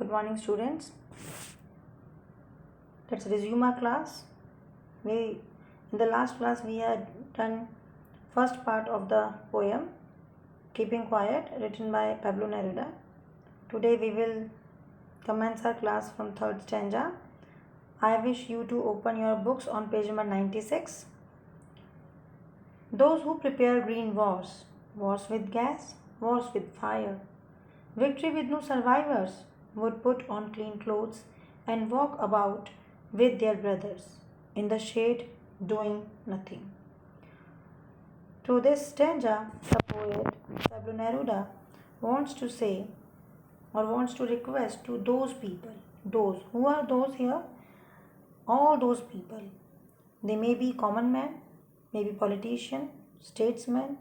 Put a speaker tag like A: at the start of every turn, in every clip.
A: Good morning, students. Let's resume our class. In the last class we had done first part of the poem Keeping Quiet, written by Pablo Neruda. Today we will commence our class from third stanza. I wish you to open your books on page number 96. Those who prepare green wars, wars with gas, wars with fire, victory with no survivors, would put on clean clothes and walk about with their brothers in the shade doing nothing. Through this stanza, the poet Pablo Neruda wants to say or wants to request to those people, those who are those here, all those people. They may be common man, maybe politician, statesman,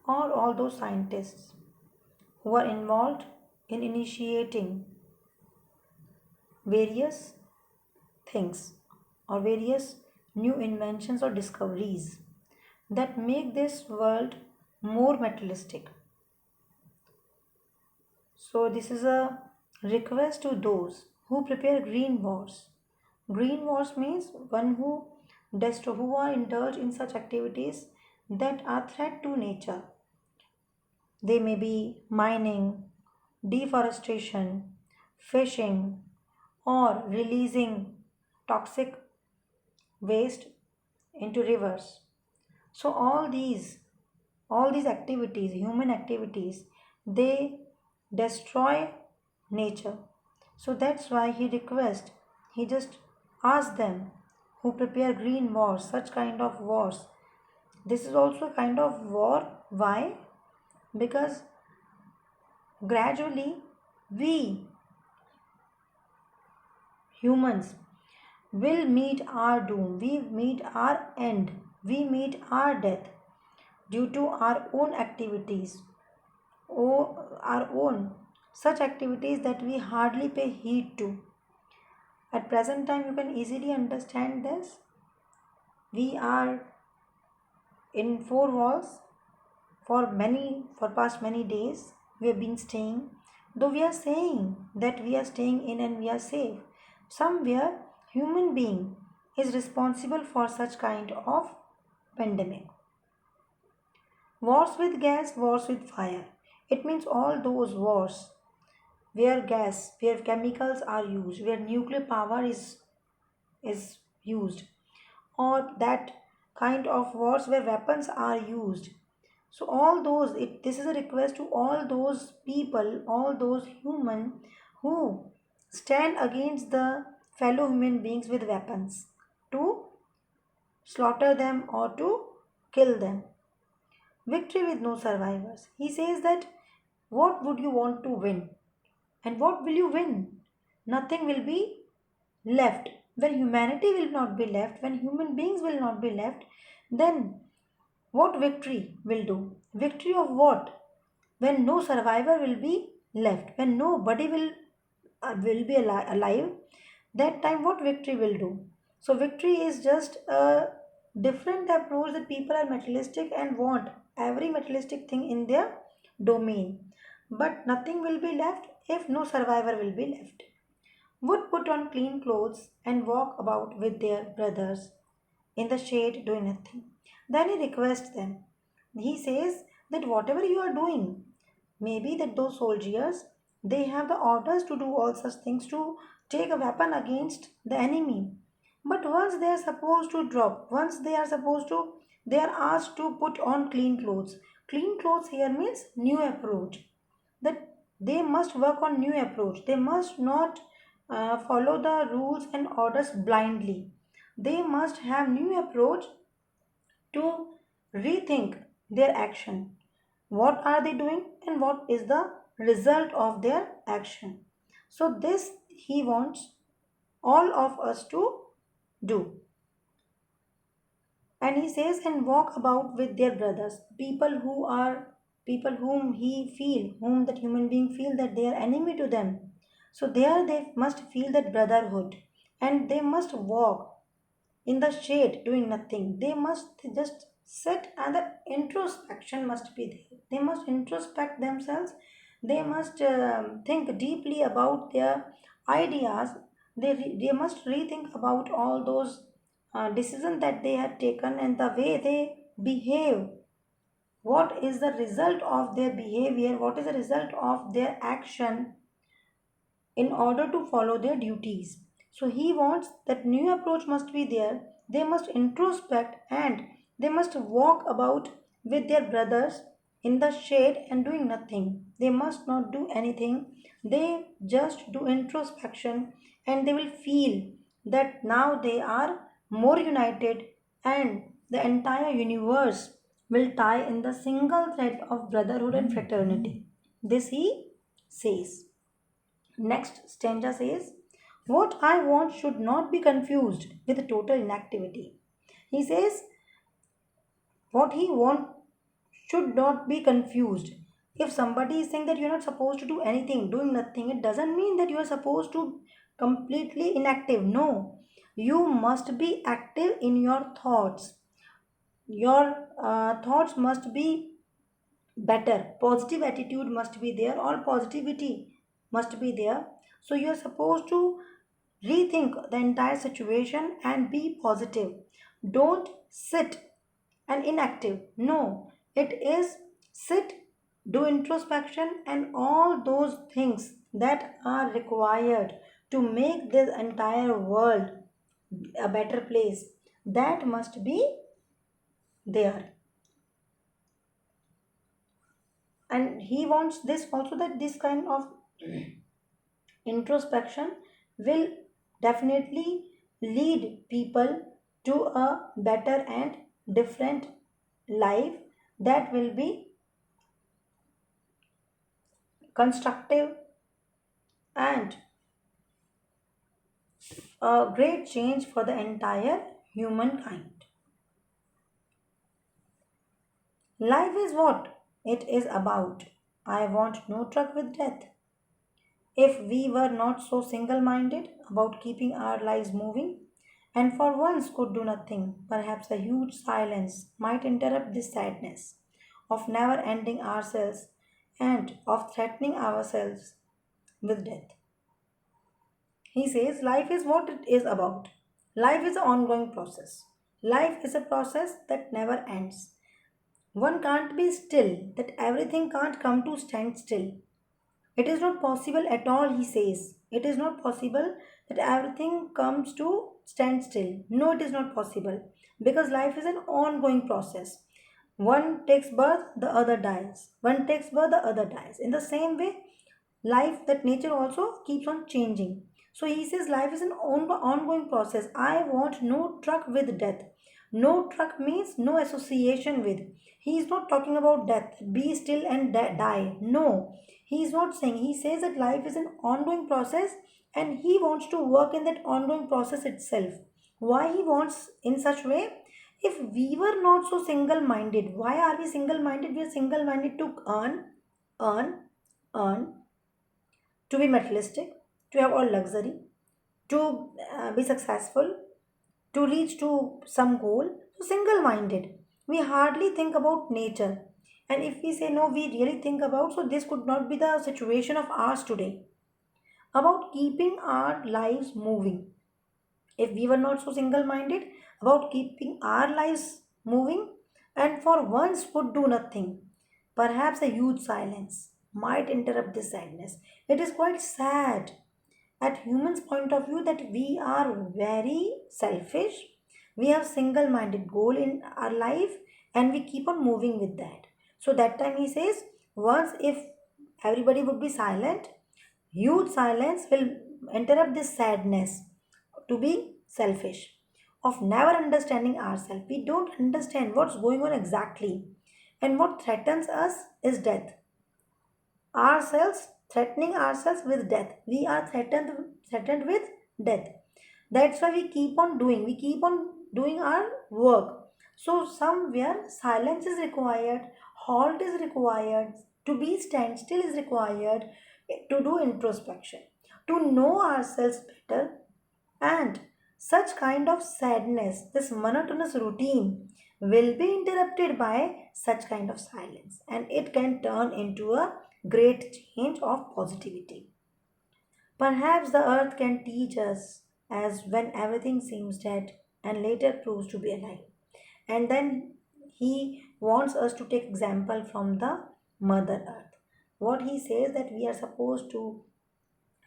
A: or all those scientists who are involved in initiating various things or various new inventions or discoveries that make this world more materialistic. So this is a request to those who prepare green wars. Green wars means one who are indulged in such activities that are threat to nature. They may be mining, deforestation, fishing, or releasing toxic waste into rivers. So all these activities, human activities, they destroy nature. So that's why he just asks them who prepare green wars, such kind of wars. This is also a kind of war. Why? Because gradually we humans will meet our doom, we meet our end, we meet our death due to our own activities, or our own such activities that we hardly pay heed to. At present time, you can easily understand this. We are in four walls for past many days. We have been staying, though we are saying that we are staying in and we are safe. Somewhere, human being is responsible for such kind of pandemic. Wars with gas, wars with fire. It means all those wars where chemicals are used, where nuclear power is used, or that kind of wars where weapons are used. So all those, this is a request to all those people, all those human who stand against the fellow human beings with weapons to slaughter them or to kill them. Victory with no survivors. He says that what would you want to win? And what will you win? Nothing will be left. When humanity will not be left, when human beings will not be left, then what victory will do? Victory of what? When no survivor will be left, when nobody will be alive, that time what victory will do? So victory is just a different approach that people are materialistic and want every materialistic thing in their domain, but nothing will be left if no survivor will be left. Would put on clean clothes and walk about with their brothers in the shade doing nothing. Then he requests them. He says that whatever you are doing, maybe that those soldiers, they have the orders to do all such things, to take a weapon against the enemy. But once they are supposed to drop, once they are asked to put on clean clothes. Clean clothes here means new approach. That they must work on new approach. They must not follow the rules and orders blindly. They must have new approach to rethink their action. What are they doing and what is the result of their action? So, this he wants all of us to do. And he says, and walk about with their brothers, people whom whom that human being feel that they are enemy to them. So, there they must feel that brotherhood and they must walk in the shade doing nothing. They must just sit and the introspection must be there. They must introspect themselves They must think deeply about their ideas. They must rethink about all those decisions that they had taken and the way they behave. What is the result of their behavior? What is the result of their action in order to follow their duties? So he wants that new approach must be there. They must introspect and they must walk about with their brothers in the shade and doing nothing. They must not do anything. They just do introspection and they will feel that now they are more united and the entire universe will tie in the single thread of brotherhood and fraternity. This he says. Next stanza says, what I want should not be confused with total inactivity. He says, what he wants should not be confused. If somebody is saying that you're not supposed to do anything, doing nothing, it doesn't mean that you are supposed to completely inactive. No, you must be active in your thoughts. Your thoughts must be better. Positive attitude must be there. All positivity must be there. So you are supposed to rethink the entire situation and be positive. Don't sit and inactive. No, it is sit, do introspection, and all those things that are required to make this entire world a better place. That must be there. And he wants this also, that this kind of introspection will definitely lead people to a better and different life that will be constructive and a great change for the entire humankind. Life is what it is about. I want no truck with death. If we were not so single minded about keeping our lives moving, and for once could do nothing, perhaps a huge silence might interrupt this sadness of never ending ourselves and of threatening ourselves with death. He says life is what it is about. Life is an ongoing process. Life is a process that never ends. One can't be still, that everything can't come to stand still. It is not possible at all, he says. It is not possible that everything comes to stand still. No, it is not possible because life is an ongoing process. One takes birth, the other dies. One takes birth, the other dies. In the same way, life, that nature also keeps on changing. So he says life is an ongoing process. I want no truck with death. No truck means no association with. He is not talking about death, be still and die. No, he is not saying. He says that life is an ongoing process and he wants to work in that ongoing process itself. Why he wants in such way? If we were not so single minded, why are we single minded? We are single minded to earn, earn, to be materialistic, to have all luxury, to be successful, to reach to some goal. So single minded. We hardly think about nature. And if we say no, we really think about, so this could not be the situation of ours today. About keeping our lives moving. If we were not so single minded about keeping our lives moving and for once would do nothing, perhaps a huge silence might interrupt this sadness. It is quite sad at humans point of view that we are very selfish. We have single minded goal in our life and we keep on moving with that. So that time he says once if everybody would be silent, huge silence will interrupt this sadness to be selfish, of never understanding ourselves. We don't understand what's going on exactly, and what threatens us is death. Ourselves threatening ourselves with death. We are threatened with death. That's why we keep on doing. We keep on doing our work. So somewhere silence is required, halt is required, to be standstill is required, to do introspection, to know ourselves better, and such kind of sadness, this monotonous routine, will be interrupted by such kind of silence, and it can turn into a great change of positivity. Perhaps the earth can teach us as when everything seems dead and later proves to be alive. And then he wants us to take example from the mother earth. What he says that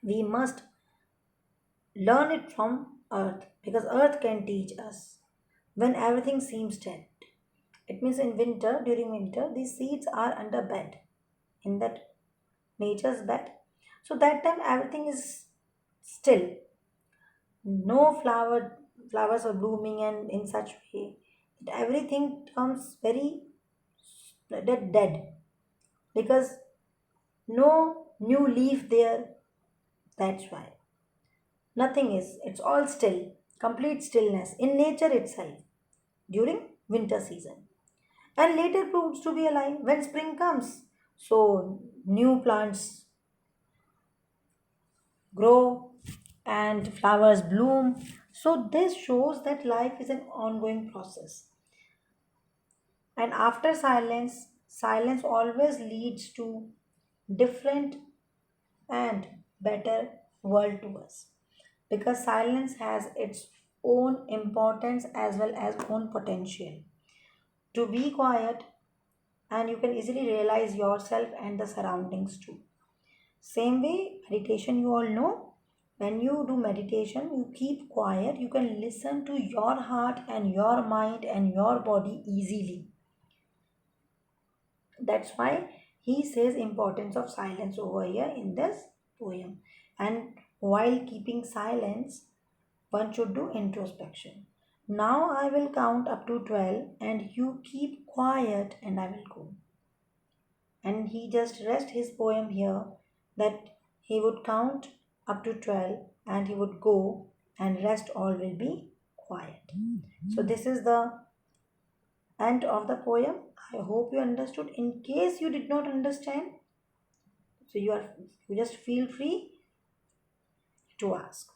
A: we must learn it from earth because earth can teach us when everything seems dead. It means in winter, during winter, these seeds are under bed, in that nature's bed. So that time everything is still. No flowers are blooming and in such way that everything becomes very dead because no new leaf there. That's why. Nothing is. It's all still. Complete stillness in nature itself during winter season. And later proves to be alive when spring comes. So new plants grow and flowers bloom. So this shows that life is an ongoing process. And after silence, silence always leads to different and better world to us because silence has its own importance as well as own potential to be quiet, and you can easily realize yourself and the surroundings too. Same way, meditation, you all know, when you do meditation, you keep quiet, you can listen to your heart and your mind and your body easily. That's why he says importance of silence over here in this poem. And while keeping silence, one should do introspection. Now I will count up to 12 and you keep quiet and I will go. And he just rest his poem here that he would count up to 12 and he would go and rest all will be quiet. So this is the end of the poem. I hope you understood. In case you did not understand, so you just feel free to ask.